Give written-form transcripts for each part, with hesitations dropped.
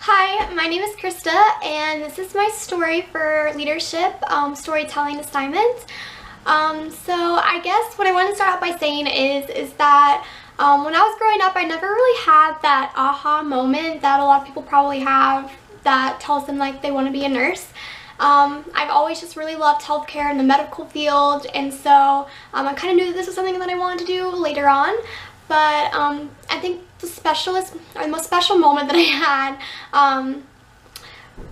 Hi, my name is Krista, and this is my story for leadership storytelling assignments. So I guess what I want to start out by saying is that when I was growing up, I never really had that aha moment that a lot of people probably have that tells them like they want to be a nurse. I've always just really loved healthcare and the medical field, and so I kind of knew that this was something that I wanted to do later on. But I think the most special moment that I had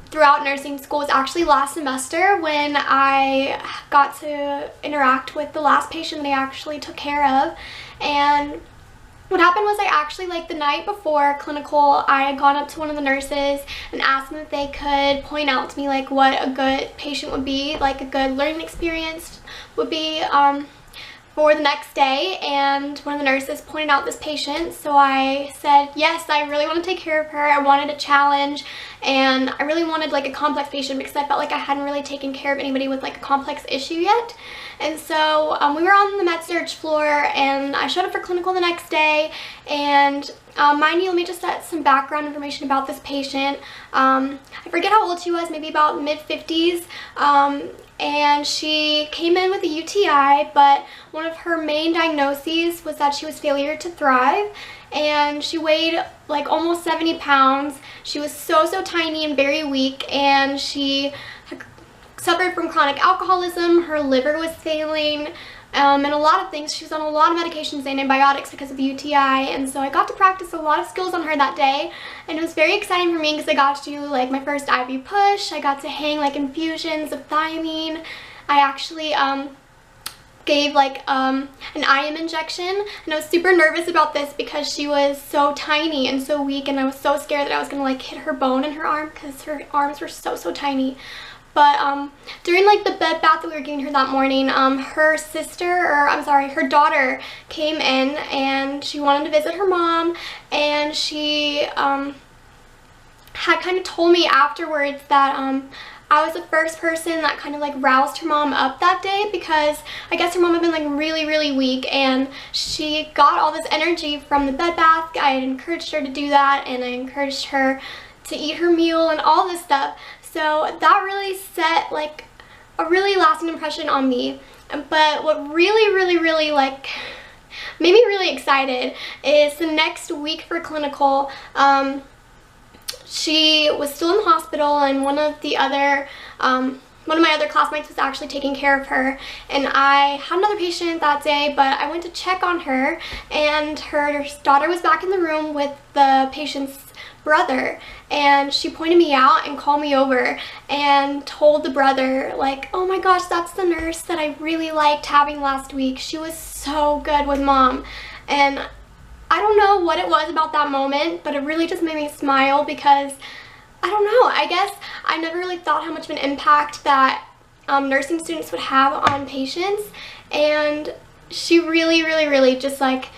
throughout nursing school was actually last semester when I got to interact with the last patient that I actually took care of. And what happened was I actually, like the night before clinical, I had gone up to one of the nurses and asked them if they could point out to me like what a good patient would be, like a good learning experience would be for the next day. And one of the nurses pointed out this patient, so I said yes, I really want to take care of her. I wanted a challenge, and I really wanted like a complex patient because I felt like I hadn't really taken care of anybody with like a complex issue yet. And so we were on the med surg floor, and I showed up for clinical the next day. And mind you, let me just set some background information about this patient. I forget how old she was, maybe about mid-50s. And she came in with a UTI, but one of her main diagnoses was that she was failure to thrive, and she weighed like almost 70 pounds. She was so tiny and very weak, and she suffered from chronic alcoholism. Her liver was failing, and a lot of things. She was on a lot of medications and antibiotics because of the UTI, and so I got to practice a lot of skills on her that day, and it was very exciting for me because I got to do like my first IV push. I got to hang like infusions of thiamine. I actually gave like an IM injection, and I was super nervous about this because she was so tiny and so weak, and I was so scared that I was gonna like hit her bone in her arm because her arms were so tiny. But during like the bed bath that we were giving her that morning, her daughter came in, and she wanted to visit her mom, and she had kind of told me afterwards that I was the first person that kind of like roused her mom up that day, because I guess her mom had been like really weak, and she got all this energy from the bed bath. I had encouraged her to do that, and I encouraged her to eat her meal and all this stuff. So that really set like a really lasting impression on me. But what really like made me really excited is the next week for clinical. She was still in the hospital, and one of my other classmates was actually taking care of her, and I had another patient that day, but I went to check on her, and her daughter was back in the room with the patient's brother, and she pointed me out and called me over and told the brother like, oh my gosh, that's the nurse that I really liked having last week. She was so good with mom. And I don't know what it was about that moment, but it really just made me smile because I don't know, I guess I never really thought how much of an impact that nursing students would have on patients, and she really just like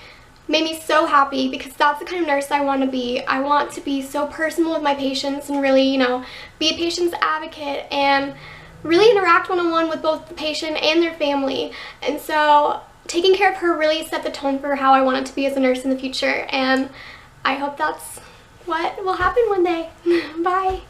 made me so happy because that's the kind of nurse I want to be. I want to be so personal with my patients and really, you know, be a patient's advocate and really interact one-on-one with both the patient and their family. And so taking care of her really set the tone for how I wanted to be as a nurse in the future, and I hope that's what will happen one day. Bye.